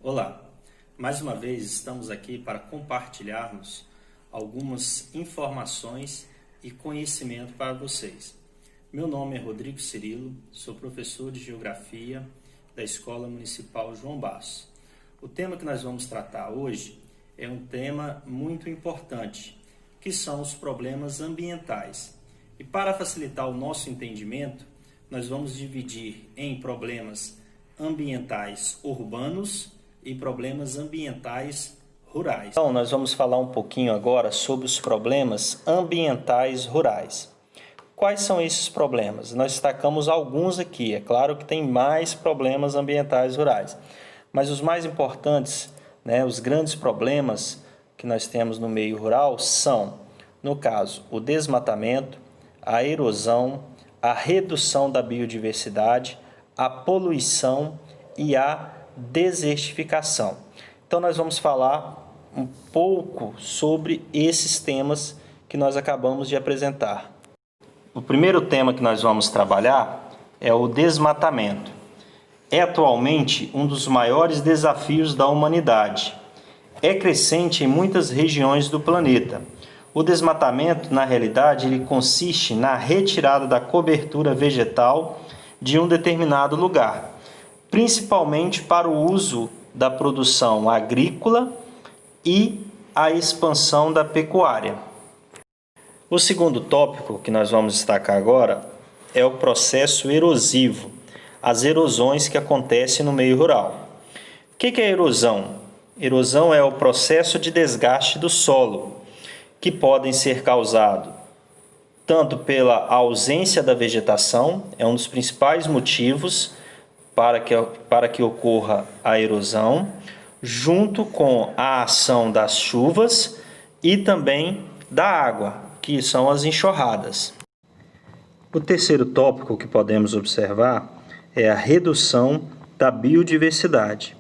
Olá, mais uma vez estamos aqui para compartilharmos algumas informações e conhecimento para vocês. Meu nome é Rodrigo Cirilo, sou professor de Geografia da Escola Municipal João Basso. O tema que nós vamos tratar hoje é um tema muito importante, que são os problemas ambientais. E para facilitar o nosso entendimento, nós vamos dividir em problemas ambientais urbanos e problemas ambientais rurais. Então, nós vamos falar um pouquinho agora sobre os problemas ambientais rurais. Quais são esses problemas? Nós destacamos alguns aqui, é claro que tem mais problemas ambientais rurais, mas os mais importantes, os grandes problemas que nós temos no meio rural são, no caso, o desmatamento, a erosão, a redução da biodiversidade, a poluição e a desertificação. Então nós vamos falar um pouco sobre esses temas que nós acabamos de apresentar. O primeiro tema que nós vamos trabalhar é o desmatamento. É atualmente um dos maiores desafios da humanidade. É crescente em muitas regiões do planeta. O desmatamento, na realidade, ele consiste na retirada da cobertura vegetal de um determinado lugar, principalmente para o uso da produção agrícola e a expansão da pecuária. O segundo tópico que nós vamos destacar agora é o processo erosivo, as erosões que acontecem no meio rural. O que é erosão? Erosão é o processo de desgaste do solo, que podem ser causados tanto pela ausência da vegetação, é um dos principais motivos para que ocorra a erosão, junto com a ação das chuvas e também da água, que são as enxurradas. O terceiro tópico que podemos observar é a redução da biodiversidade.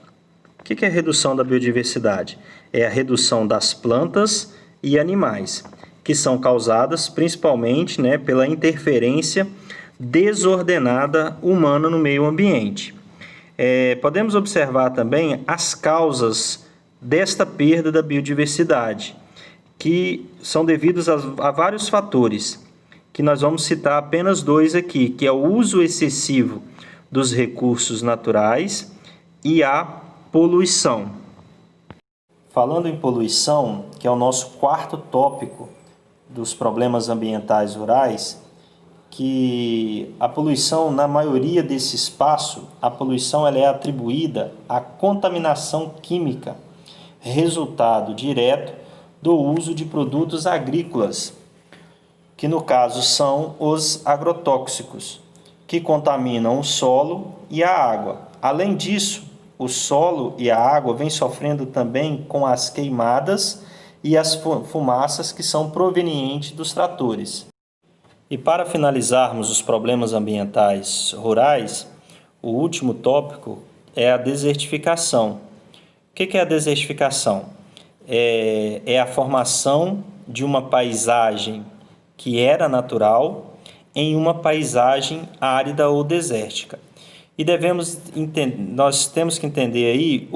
O que é a redução da biodiversidade? É a redução das plantas e animais, que são causadas principalmente pela interferência desordenada humana no meio ambiente. Podemos observar também as causas desta perda da biodiversidade, que são devidas a vários fatores, que nós vamos citar apenas dois aqui, que é o uso excessivo dos recursos naturais e a poluição. Falando em poluição, que é o nosso quarto tópico dos problemas ambientais rurais, que a poluição, na maioria desse espaço, a poluição ela é atribuída à contaminação química, resultado direto do uso de produtos agrícolas, que no caso são os agrotóxicos, que contaminam o solo e a água. Além disso, o solo e a água vêm sofrendo também com as queimadas e as fumaças que são provenientes dos tratores. E para finalizarmos os problemas ambientais rurais, o último tópico é a desertificação. O que é a desertificação? É a formação de uma paisagem que era natural em uma paisagem árida ou desértica. E nós temos que entender aí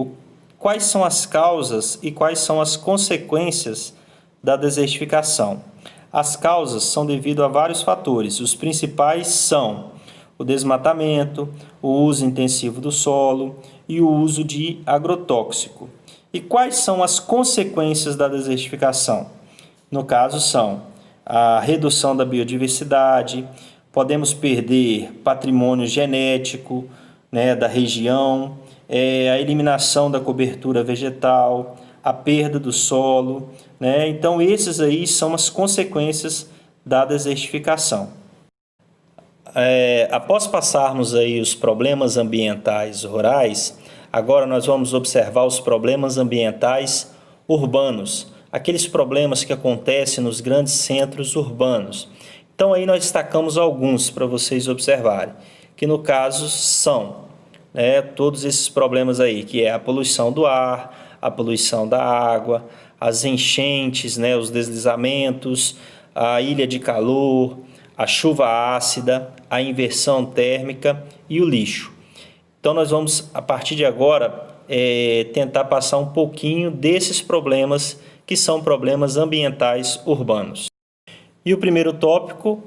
quais são as causas e quais são as consequências da desertificação. As causas são devido a vários fatores. Os principais são o desmatamento, o uso intensivo do solo e o uso de agrotóxico. E quais são as consequências da desertificação? No caso, são a redução da biodiversidade, podemos perder patrimônio genético da região, a eliminação da cobertura vegetal, a perda do solo. Então, esses aí são as consequências da desertificação. Após passarmos aí os problemas ambientais rurais, agora nós vamos observar os problemas ambientais urbanos, aqueles problemas que acontecem nos grandes centros urbanos. Então, aí nós destacamos alguns para vocês observarem, que no caso são todos esses problemas aí, que é a poluição do ar, a poluição da água, as enchentes, os deslizamentos, a ilha de calor, a chuva ácida, a inversão térmica e o lixo. Então nós vamos, a partir de agora, tentar passar um pouquinho desses problemas que são problemas ambientais urbanos. E o primeiro tópico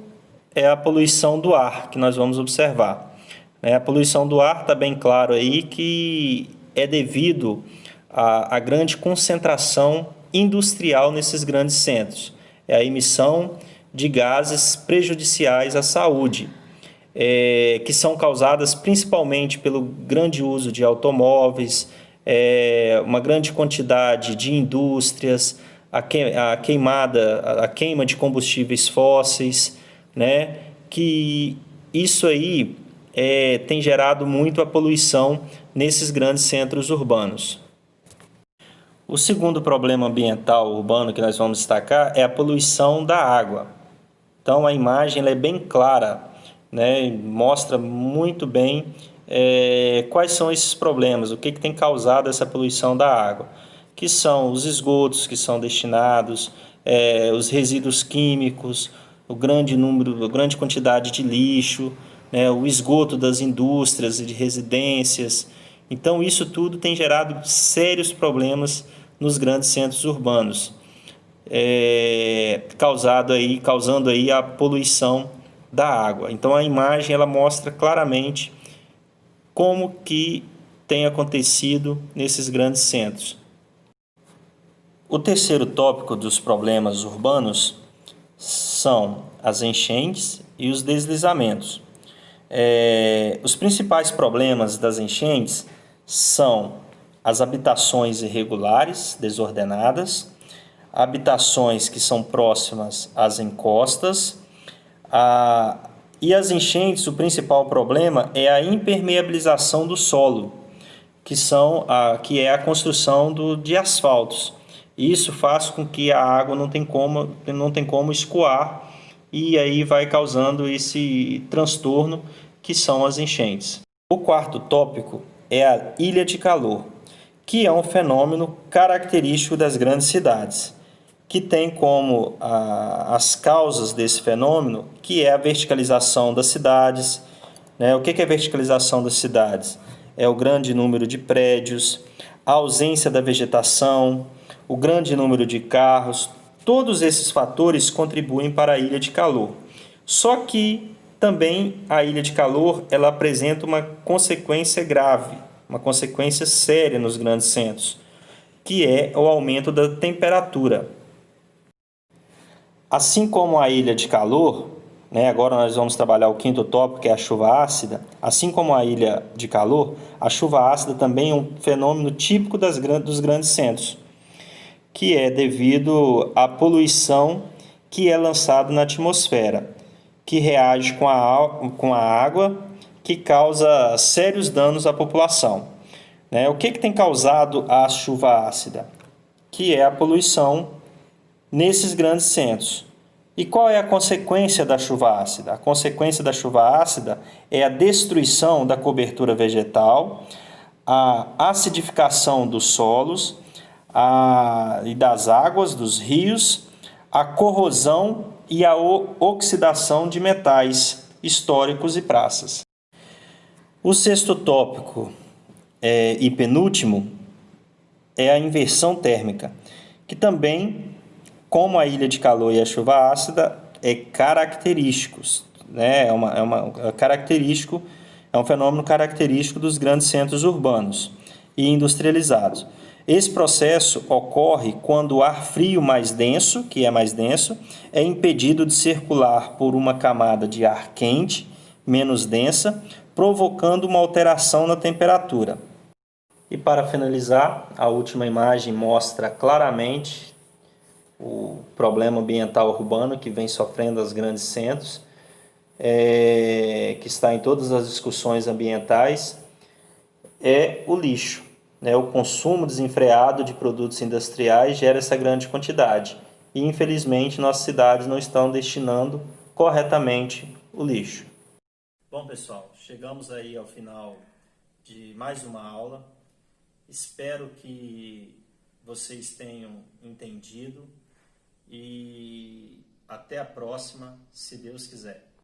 é a poluição do ar, que nós vamos observar. A poluição do ar está bem claro aí que é devido à grande concentração industrial nesses grandes centros. É a emissão de gases prejudiciais à saúde, que são causadas principalmente pelo grande uso de automóveis, uma grande quantidade de indústrias, a queima de combustíveis fósseis, né? Que isso aí tem gerado muito a poluição nesses grandes centros urbanos. O segundo problema ambiental urbano que nós vamos destacar é a poluição da água. Então a imagem ela é bem clara, né? Mostra muito bem quais são esses problemas, o que tem causado essa poluição da água, que são os esgotos que são destinados, os resíduos químicos, a grande quantidade de lixo, né? O esgoto das indústrias e de residências. Então isso tudo tem gerado sérios problemas nos grandes centros urbanos, causando aí a poluição da água. Então a imagem ela mostra claramente como que tem acontecido nesses grandes centros. O terceiro tópico dos problemas urbanos são as enchentes e os deslizamentos. Os principais problemas das enchentes são as habitações irregulares, desordenadas, habitações que são próximas às encostas, e as enchentes, o principal problema é a impermeabilização do solo, que é a construção de asfaltos. Isso faz com que a água não tem como escoar e aí vai causando esse transtorno que são as enchentes. O quarto tópico é a ilha de calor, que é um fenômeno característico das grandes cidades, que tem como as causas desse fenômeno, que é a verticalização das cidades, né? O que é a verticalização das cidades? É o grande número de prédios, a ausência da vegetação, o grande número de carros. Todos esses fatores contribuem para a ilha de calor. Só que também a ilha de calor ela apresenta uma consequência grave, uma consequência séria nos grandes centros, que é o aumento da temperatura. Assim como a ilha de calor, né, agora nós vamos trabalhar o quinto tópico, que é a chuva ácida. Assim como a ilha de calor, a chuva ácida também é um fenômeno típico dos grandes centros, que é devido à poluição que é lançada na atmosfera, que reage com a água, que causa sérios danos à população. O que tem causado a chuva ácida? Que é a poluição nesses grandes centros. E qual é a consequência da chuva ácida? A consequência da chuva ácida é a destruição da cobertura vegetal, a acidificação dos solos e das águas, dos rios, a corrosão e a oxidação de metais históricos e praças. O sexto tópico e penúltimo é a inversão térmica, que também, como a ilha de calor e a chuva ácida, é característicos, né? É um fenômeno característico dos grandes centros urbanos e industrializados. Esse processo ocorre quando o ar frio mais denso, é impedido de circular por uma camada de ar quente, menos densa, provocando uma alteração na temperatura. E para finalizar, a última imagem mostra claramente o problema ambiental urbano que vem sofrendo os grandes centros, que está em todas as discussões ambientais, é o lixo. O consumo desenfreado de produtos industriais gera essa grande quantidade e, infelizmente, nossas cidades não estão destinando corretamente o lixo. Bom, pessoal, chegamos aí ao final de mais uma aula. Espero que vocês tenham entendido e até a próxima, se Deus quiser.